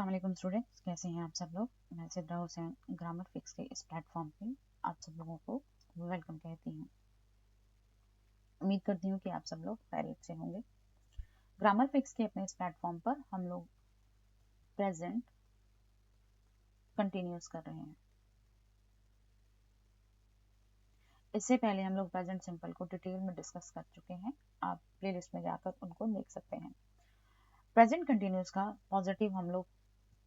अस्सलाम वालेकुम स्टूडेंट्स, कैसे हैं आप सब लोग। मैं सिद्रा हुसैन ग्रामर फिक्स के इस प्लेटफॉर्म पे आप सब लोगों को वेलकम कहती हूँ। उम्मीद करती हूँ कि आप सब लोग खैरियत से होंगे। ग्रामर फिक्स के अपने इस प्लेटफॉर्म पर हम लोग प्रेजेंट कंटिन्यूस कर रहे हैं। इससे पहले हम लोग प्रेजेंट सिंपल को डिटेल में डिस्कस कर चुके हैं। आप प्लेलिस्ट में जाकर उनको देख सकते हैं। प्रेजेंट कंटिन्यूस का पॉजिटिव हम लोग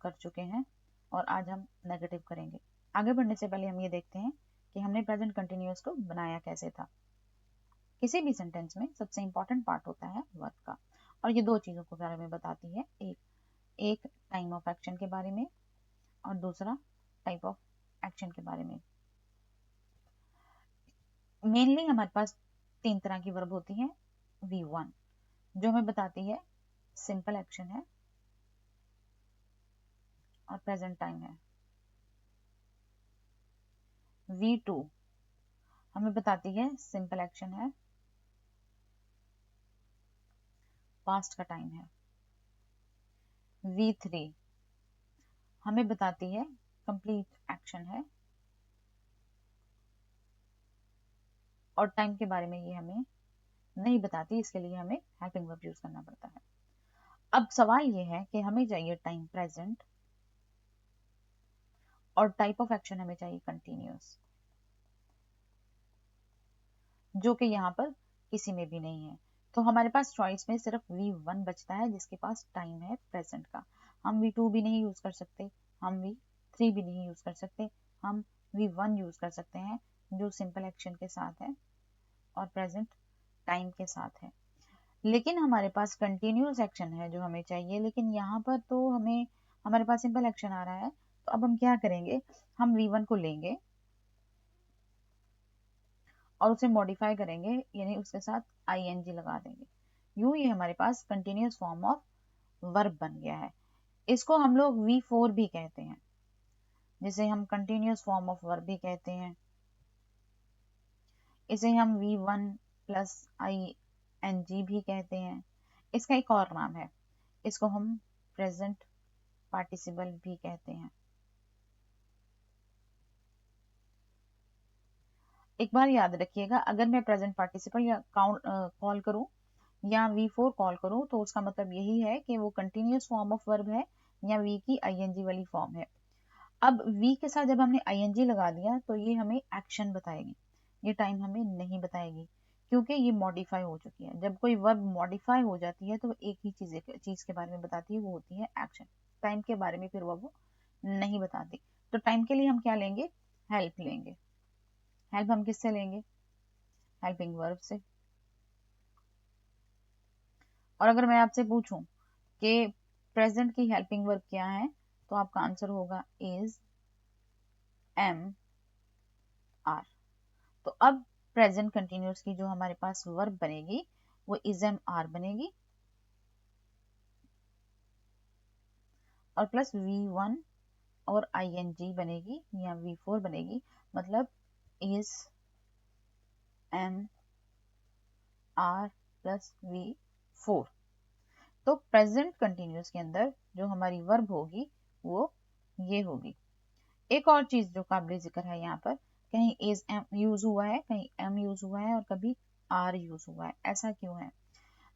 कर चुके हैं और आज हम नेगेटिव करेंगे। आगे बढ़ने से पहले हम ये देखते हैं कि हमने प्रेजेंट कंटिन्यूअस को बनाया कैसे था। किसी भी सेंटेंस में सबसे इंपॉर्टेंट पार्ट होता है वर्ब का, और ये दो चीजों के बारे में बताती है। एक टाइम ऑफ एक्शन के बारे में और दूसरा टाइप ऑफ एक्शन के बारे में। मेनली हमारे पास तीन तरह की वर्ब होती है। V1 जो हमें बताती है सिंपल एक्शन है और प्रेजेंट टाइम है। V2 हमें बताती है सिंपल एक्शन है, पास्ट का टाइम है। V3 हमें बताती है कंप्लीट एक्शन है और टाइम के बारे में ये हमें नहीं बताती, इसके लिए हमें हेल्पिंग वर्ब यूज करना पड़ता है। अब सवाल ये है कि हमें चाहिए टाइम प्रेजेंट और टाइप ऑफ एक्शन हमें चाहिए कंटिन्यूअस, जो कि यहाँ पर किसी में भी नहीं है। तो हमारे पास चॉइस में सिर्फ V1 बचता है जिसके पास टाइम है प्रेजेंट का। हम V2 भी नहीं यूज कर सकते, हम V3 भी नहीं यूज कर सकते, हम V1 यूज कर सकते हैं जो सिंपल एक्शन के साथ है और प्रेजेंट टाइम के साथ है। लेकिन हमारे पास कंटिन्यूअस एक्शन है जो हमें चाहिए, लेकिन यहाँ पर तो हमें हमारे पास सिंपल एक्शन आ रहा है। तो अब हम क्या करेंगे, हम V1 को लेंगे और उसे मॉडिफाई करेंगे, यानी उसके साथ ing लगा देंगे। यूं ये हमारे पास कंटिन्यूअस फॉर्म ऑफ वर्ब बन गया है। इसको हम लोग V4 भी कहते हैं, जिसे हम कंटिन्यूअस फॉर्म ऑफ वर्ब भी कहते हैं। इसे हम V1 प्लस ing भी कहते हैं। इसका एक और नाम है, इसको हम प्रेजेंट पार्टिसिपल भी कहते हैं। एक बार याद रखिएगा, अगर मैं प्रेजेंट पार्टिसिपल या काउंट कॉल करूं या V4 कॉल करूं तो उसका मतलब यही है कि वो कंटिन्यूअस फॉर्म ऑफ वर्ब है या V की ing वाली फॉर्म है। अब V के साथ जब हमने ing लगा दिया तो ये हमें एक्शन बताएगी, ये टाइम हमें नहीं बताएगी, क्योंकि ये मॉडिफाई हो चुकी है। जब कोई वर्ब मॉडिफाई हो जाती है तो एक ही चीज के बारे में बताती है, वो होती है एक्शन। टाइम के बारे में फिर वो नहीं बताती। तो टाइम के लिए हम क्या लेंगे, हेल्प लेंगे। हेल्प हम किससे लेंगे, हेल्पिंग वर्ब से। और अगर मैं आपसे पूछूं कि प्रेजेंट की हेल्पिंग वर्ब क्या है, तो आपका आंसर होगा इज, एम, आर। तो अब प्रेजेंट कंटिन्यूअस की जो हमारे पास वर्ब बनेगी वो इज, एम, आर बनेगी और प्लस V1 और ing बनेगी या V4 बनेगी, मतलब is, M, are plus V4। तो प्रेजेंट कंटिन्यूअस के अंदर जो हमारी वर्ब होगी वो ये होगी। एक और चीज जो काबिल जिक्र है, यहाँ पर कहीं इज एम यूज हुआ है, कहीं एम यूज हुआ है और कभी आर यूज हुआ है। ऐसा क्यों है?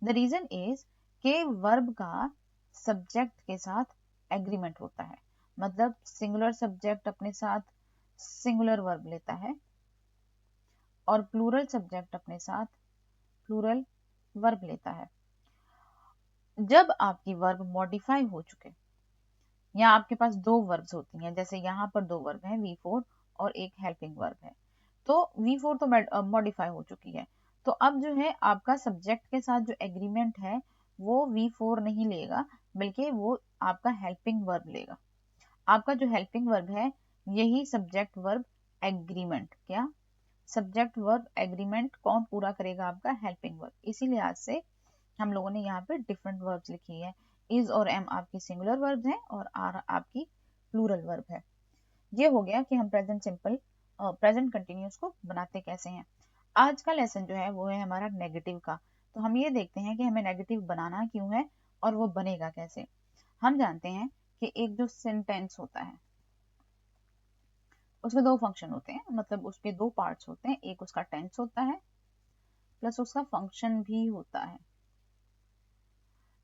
द रीजन इज के वर्ब का सब्जेक्ट के साथ एग्रीमेंट होता है। मतलब सिंगुलर सब्जेक्ट अपने साथ सिंगुलर वर्ब लेता है और प्लूरल सब्जेक्ट अपने साथ प्लूरल वर्ब लेता है। जब आपकी वर्ब मॉडिफाई हो चुके या आपके पास दो वर्ब्स होती हैं, जैसे यहाँ पर दो वर्ब हैं V4 और एक हेल्पिंग वर्ब है, तो V4 तो मॉडिफाई हो चुकी है। तो अब जो है आपका सब्जेक्ट के साथ जो एग्रीमेंट है वो V4 नहीं लेगा, बल्कि वो आपका हेल्पिंग वर्ब लेगा। आपका जो हेल्पिंग वर्ब है यही सब्जेक्ट वर्ब एग्रीमेंट, क्या सब्जेक्ट वर्ब एग्रीमेंट कौन पूरा करेगा? आपका हेल्पिंग वर्ब। इसी लिहाज से हम लोगों ने यहाँ पे डिफरेंट वर्ब्स लिखी है। इज और एम आपकी सिंगुलर वर्ब है और आर आपकी प्लूरल वर्ब है। ये हो गया कि हम प्रेजेंट सिंपल प्रेजेंट कंटिन्यूअस को बनाते कैसे हैं। आज का लेसन जो है वो है हमारा नेगेटिव का। तो हम ये देखते हैं कि हमें नेगेटिव बनाना क्यों है और वो बनेगा कैसे। हम जानते हैं कि एक जो सेंटेंस होता है उसमें दो फंक्शन होते हैं, मतलब उसके दो पार्ट्स होते हैं, एक उसका टेंस होता है प्लस उसका फंक्शन भी होता है।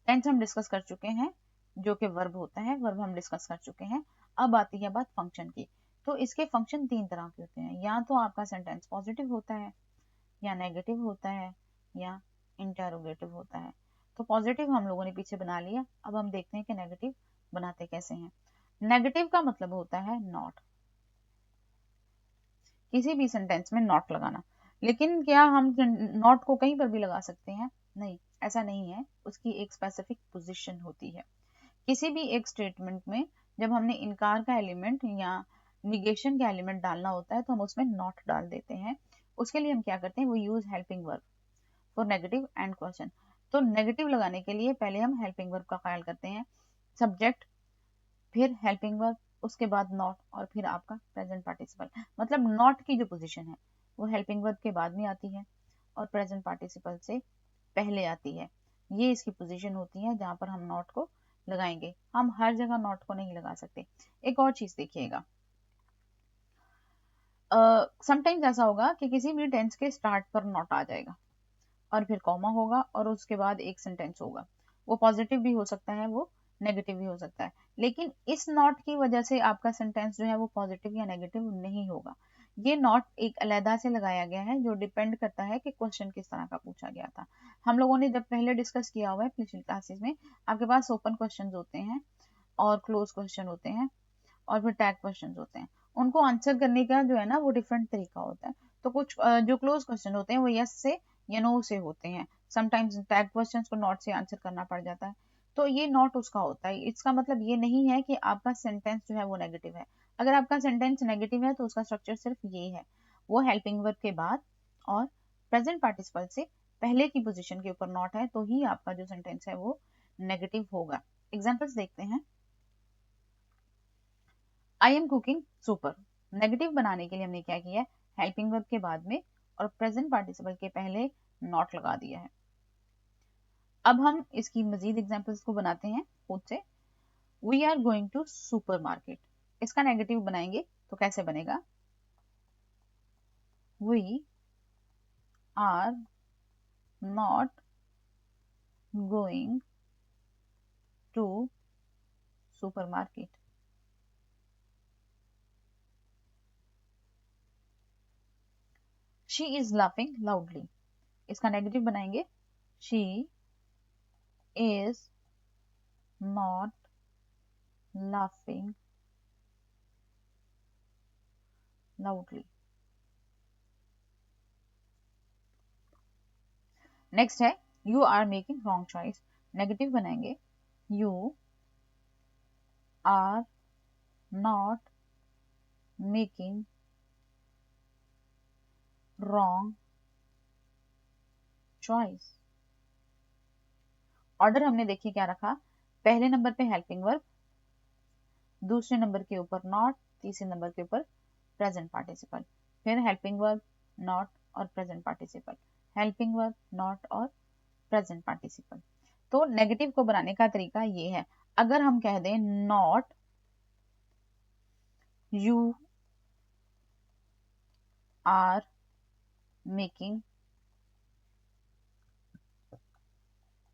टेंस हम डिस्कस कर चुके हैं, जो कि वर्ब होता है, वर्ब हम डिस्कस कर चुके हैं। अब आती है बात फंक्शन की। तो इसके फंक्शन तीन तरह के होते हैं, या तो आपका सेंटेंस पॉजिटिव होता है, या नेगेटिव होता है, या इंटरोगेटिव होता है। तो पॉजिटिव हम लोगों ने पीछे बना लिया, अब हम देखते हैं कि नेगेटिव बनाते कैसे हैं। नेगेटिव का मतलब होता है नॉट, किसी भी सेंटेंस में नॉट लगाना। लेकिन क्या हम नॉट को कहीं पर भी लगा सकते हैं? नहीं, ऐसा नहीं है, उसकी एक स्पेसिफिक पोजीशन होती है। किसी भी एक स्टेटमेंट में जब हमने इनकार का एलिमेंट या निगेशन का एलिमेंट डालना होता है तो हम उसमें नॉट डाल देते हैं। उसके लिए हम क्या करते हैं, वो use helping verb for negative and question. तो नेगेटिव लगाने के लिए पहले हम हेल्पिंग वर्ब का ख्याल करते हैं, सब्जेक्ट, फिर हेल्पिंग वर्ब, उसके बाद नॉट, और फिर आपका प्रेजेंट पार्टिसिपल। मतलब नॉट की जो पोजीशन है वो हेल्पिंग वर्ब के बाद में आती है और प्रेजेंट पार्टिसिपल से पहले आती है। ये इसकी पोजीशन होती है जहां पर हम नॉट को लगाएंगे। हम हर जगह नॉट को नहीं लगा सकते। एक और चीज देखिएगा, समटाइम्स ऐसा होगा कि किसी भी टेंस के स्टार्ट पर नॉट आ जाएगा और फिर कॉमा होगा और उसके बाद एक सेंटेंस होगा। वो पॉजिटिव भी हो सकता है, वो नेगेटिव भी हो सकता है, लेकिन इस नॉट की वजह से आपका सेंटेंस जो है वो पॉजिटिव या नेगेटिव नहीं होगा। ये नॉट एक अलहदा से लगाया गया है, जो डिपेंड करता है कि क्वेश्चन किस तरह का पूछा गया था। हम लोगों ने जब पहले डिस्कस किया हुआ है पिछली क्लासेस में, आपके पास ओपन क्वेश्चन होते हैं और क्लोज क्वेश्चन होते हैं और फिर टैग क्वेश्चन होते हैं। उनको आंसर करने का जो है ना वो डिफरेंट तरीका होता है। तो कुछ जो क्लोज क्वेश्चन होते हैं वो यस से या नो से होते हैं। समटाइम्स टैग क्वेश्चंस को नॉट से आंसर करना पड़ जाता है। तो ये नॉट उसका होता है। इसका मतलब ये नहीं है कि आपका सेंटेंस जो है वो नेगेटिव है। अगर आपका सेंटेंस नेगेटिव है तो उसका स्ट्रक्चर सिर्फ ये है, वो हेल्पिंग वर्ब के बाद और प्रेजेंट पार्टिसिपल से पहले की पोजीशन के ऊपर नॉट है, तो ही आपका जो सेंटेंस है वो नेगेटिव होगा। एग्जाम्पल्स देखते हैं। I am cooking super. Negative बनाने के लिए हमने क्या किया है, हेल्पिंग वर्ब के बाद में और प्रेजेंट पार्टिसिपल के पहले नॉट लगा दिया है। अब हम इसकी मजीद एग्जांपल्स को बनाते हैं खुद से। We are going to super market, इसका नेगेटिव बनाएंगे तो कैसे बनेगा, we are not going to super market. She is laughing loudly, इसका नेगेटिव बनाएंगे, she is not laughing loudly. Next है you are making wrong choice, negative बनाएंगे, you are not making wrong choice. Order हमने देखिए क्या रखा, पहले number पे हेल्पिंग वर्ब, दूसरे नंबर के ऊपर नॉट, तीसरे नंबर के ऊपर प्रेजेंट पार्टिसिपल, फिर हेल्पिंग वर्ब, नॉट और present participle, helping verb, not और प्रेजेंट पार्टिसिपल। तो नेगेटिव को बनाने का तरीका ये है। अगर हम कह दें not you are making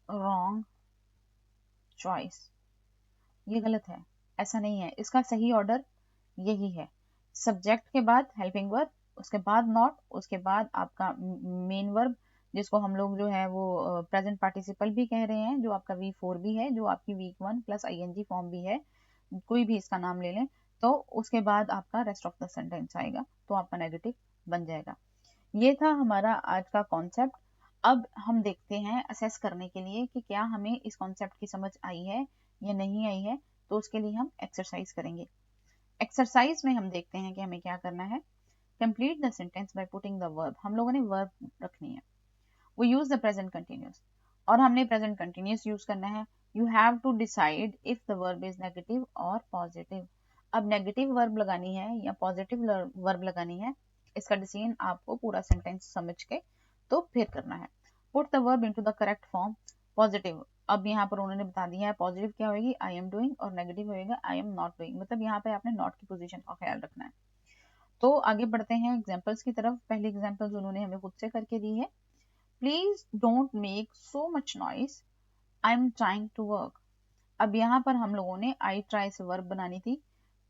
wrong choice, ये गलत है, ऐसा नहीं है। इसका सही ऑर्डर यही है, सब्जेक्ट के बाद हेल्पिंग वर्ब, उसके बाद नॉट, उसके बाद आपका मेन वर्ब, जिसको हम लोग जो है वो प्रेजेंट पार्टिसिपल भी कह रहे हैं, जो आपका V4 भी है, जो आपकी वीक 1 प्लस ING फॉर्म भी है, कोई भी इसका नाम ले लें। तो उसके बाद आपका रेस्ट ऑफ द सेंटेंस आएगा, तो आपका नेगेटिव बन जाएगा। ये था हमारा आज का कॉन्सेप्ट। अब हम देखते हैं असेस करने के लिए कि क्या हमें इस कॉन्सेप्ट की समझ आई है या नहीं आई है। तो उसके लिए हम एक्सरसाइज करेंगे। एक्सरसाइज में हम देखते हैं कि हमें क्या करना है, complete the sentence by putting the verb. हम लोगों ने वर्ब रखनी है, वो यूज द प्रेजेंट कंटिन्यूस और हमने प्रेजेंट कंटिन्यूस यूज करना है। You have to decide if the verb is negative और पॉजिटिव। अब नेगेटिव वर्ब लगानी है या पॉजिटिव वर्ब लगानी है, इसका डिसीजन आपको पूरा सेंटेंस समझ के तो फिर करना है। Put the verb into the correct form, positive अब यहाँ पर उन्होंने बता दिया है पॉजिटिव क्या होगी आई एम डूइंग और नेगेटिव होएगा आई एम नॉट डूइंग, मतलब यहाँ पे आपने नॉट की पोजीशन का ख्याल रखना है। तो आगे बढ़ते हैं एग्जांपल्स की तरफ। पहली एग्जांपल्स उन्होंने हमें खुद से करके दी है। Please don't make so much noise I am trying to work. अब यहाँ पर हम लोगों ने आई ट्राई से वर्ब बनानी थी,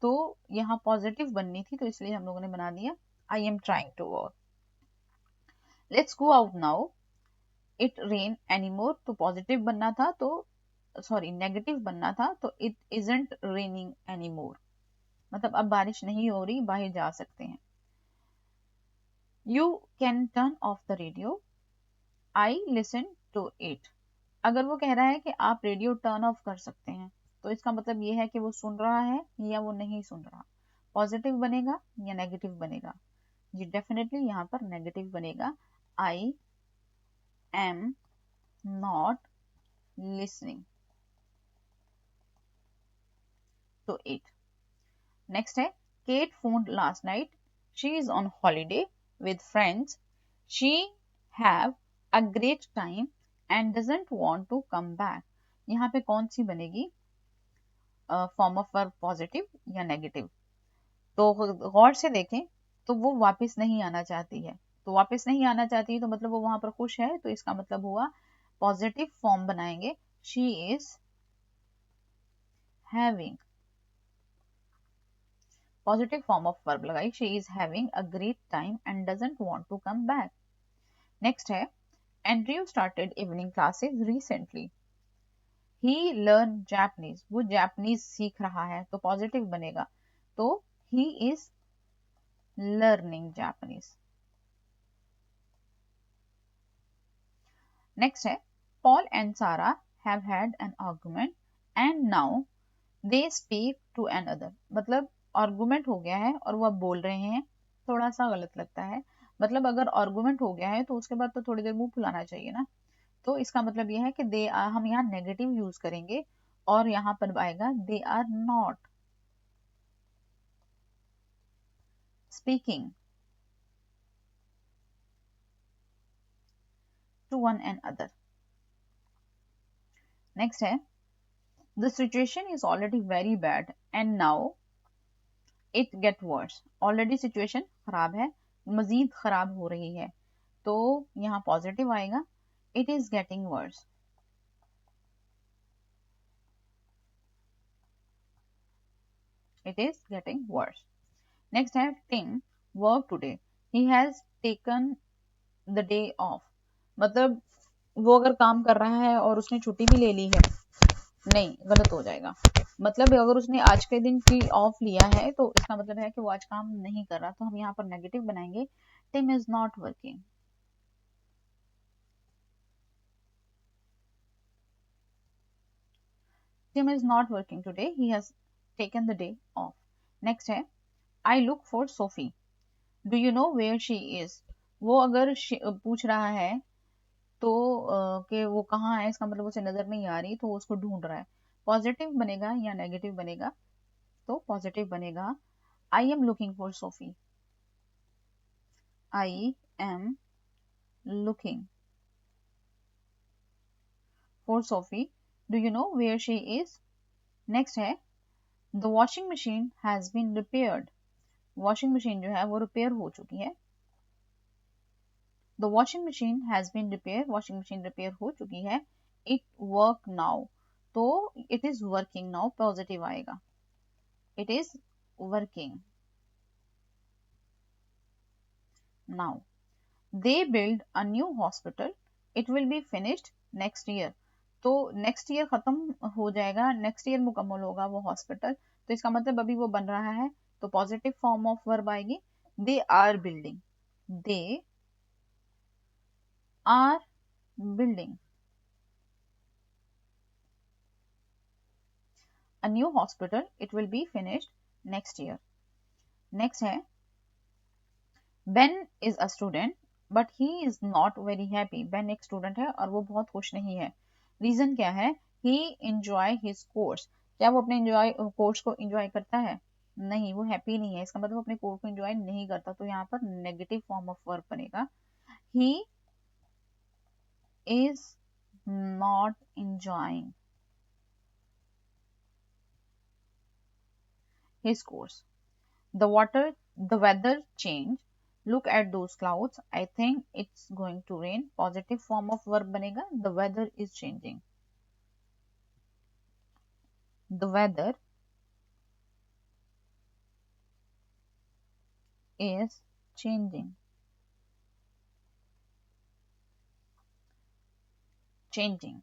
तो यहाँ पॉजिटिव बननी थी, तो इसलिए हम लोगों ने बना दिया I am trying to work. Let's go out now it rain anymore, तो पॉजिटिव बनना था, तो सॉरी नेगेटिव बनना था, तो इट इजंट रेनिंग एनीमोर, मतलब अब बारिश नहीं हो रही, बाहर जा सकते हैं। You can turn off the radio I listen to it. अगर वो कह रहा है कि आप रेडियो टर्न ऑफ कर सकते हैं, तो इसका मतलब ये है कि वो सुन रहा है या वो नहीं सुन रहा। पॉजिटिव बनेगा या नेगेटिव बनेगा? जी डेफिनेटली यहाँ पर नेगेटिव बनेगा। I am not listening to it. Next है Kate phoned last night she is on holiday with friends she have a great time and doesn't want to come back. यहाँ पे कौन सी बनेगी फॉर्म ऑफ वर्ब, पॉजिटिव या negative? तो गौर से देखें तो वो वापस नहीं आना चाहती है, तो वापस नहीं आना चाहती है तो मतलब वो वहां पर खुश है, तो इसका मतलब हुआ पॉजिटिव फॉर्म बनाएंगे she is having, positive form of verb लगाई she is having a great time and doesn't want to come back. Next है Andrew started evening classes recently he learn Japanese, वो जापानीज सीख रहा है, तो positive बनेगा, तो he is learning Japanese. Next है Paul and Sarah have had an argument and now they speak to another, मतलब आर्गुमेंट हो गया है और वो अब बोल रहे हैं, थोड़ा सा गलत लगता है। मतलब अगर आर्गुमेंट हो गया है तो उसके बाद तो थोड़ी देर मुंह फुलाना चाहिए ना, तो इसका मतलब ये है कि दे आर, हम यहाँ नेगेटिव यूज करेंगे और यहाँ पर आएगा they are not speaking to one and other. Next है the situation is already very bad and now it get worse, already situation खराब है, मजीद खराब हो रही है, तो यहाँ पॉजिटिव आएगा it is getting worse. It is getting worse. Next है Tim work today he has taken the day off, मतलब वो अगर काम कर रहा है और उसने छुट्टी भी ले ली है, नहीं गलत हो जाएगा, मतलब अगर उसने आज के दिन की ऑफ लिया है तो इसका मतलब है कि वो आज काम नहीं कर रहा, तो हम यहाँ पर नेगेटिव बनाएंगे Tim is not working. Tim is not working today. He has taken the day off. Next है I look for Sophie. Do you know where she is? वो अगर पूछ रहा है तो कि वो कहाँ है, इसका मतलब उसे नजर नहीं आ रही, तो वो उसको ढूंढ रहा है। पॉजिटिव बनेगा या नेगेटिव बनेगा? तो पॉजिटिव बनेगा I am looking for Sophie. I am looking for Sophie. Do you know where she is? Next है the washing machine has been repaired. Washing machine जो है वो रिपेयर हो चुकी है। The washing machine has been repair, washing machine repair हो चुकी है। इट वर्क नाउ, तो it is working now, positive आएगा it is working now. They build a new hospital it will be finished next year, तो next year खत्म हो जाएगा, next year मुकम्मल होगा वो हॉस्पिटल, तो इसका मतलब अभी वो बन रहा है, तो पॉजिटिव फॉर्म ऑफ वर्ब आएगी they are building. They are building a new hospital it will be finished next year। next है Ben is a student but he is not very happy। Ben एक student है और वो बहुत खुश नहीं है। रीजन क्या है? he enjoy his course, क्या वो अपने कोर्स को एंजॉय करता है? नहीं, वो हैप्पी नहीं है, इसका मतलब वो अपने कोर्स को एंजॉय नहीं करता, तो यहाँ पर नेगेटिव फॉर्म ऑफ वर्ब बनेगा he is not enjoying his course. The weather change. Look at those clouds. I think it's going to rain. Positive form of verb बनेगा. The weather is changing. The weather is changing. Changing.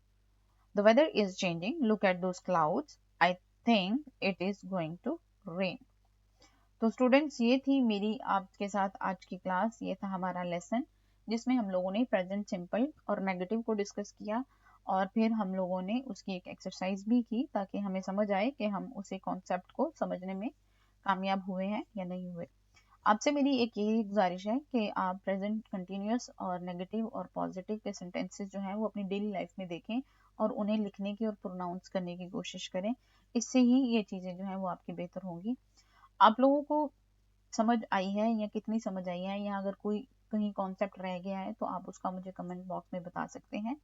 The weather is changing. Look at those clouds. I think it is going to rain. तो students ये थी मेरी आपके साथ आज की class, ये था हमारा लेसन जिसमें हम लोगों ने प्रेजेंट सिंपल और नेगेटिव को डिस्कस किया और फिर हम लोगों ने उसकी एक एक्सरसाइज भी की ताकि हमें समझ आए कि हम उसी कॉन्सेप्ट को समझने में कामयाब हुए हैं या नहीं हुए। आपसे मेरी एक यही गुजारिश है कि आप प्रेजेंट कंटिन्यूस और नेगेटिव और पॉजिटिव के सेंटेंसेस जो हैं वो अपनी डेली लाइफ में देखें और उन्हें लिखने की और प्रोनाउंस करने की कोशिश करें। इससे ही ये चीज़ें जो हैं वो आपकी बेहतर होंगी। आप लोगों को समझ आई है या कितनी समझ आई है, या अगर कोई कहीं कॉन्सेप्ट रह गया है तो आप उसका मुझे कमेंट बॉक्स में बता सकते हैं।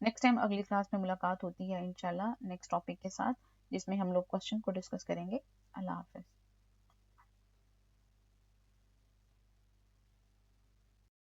नेक्स्ट टाइम अगली क्लास में मुलाकात होती है इंशाल्लाह नेक्स्ट टॉपिक के साथ जिसमें हम लोग क्वेश्चन को डिस्कस करेंगे। अल्लाह हाफिज।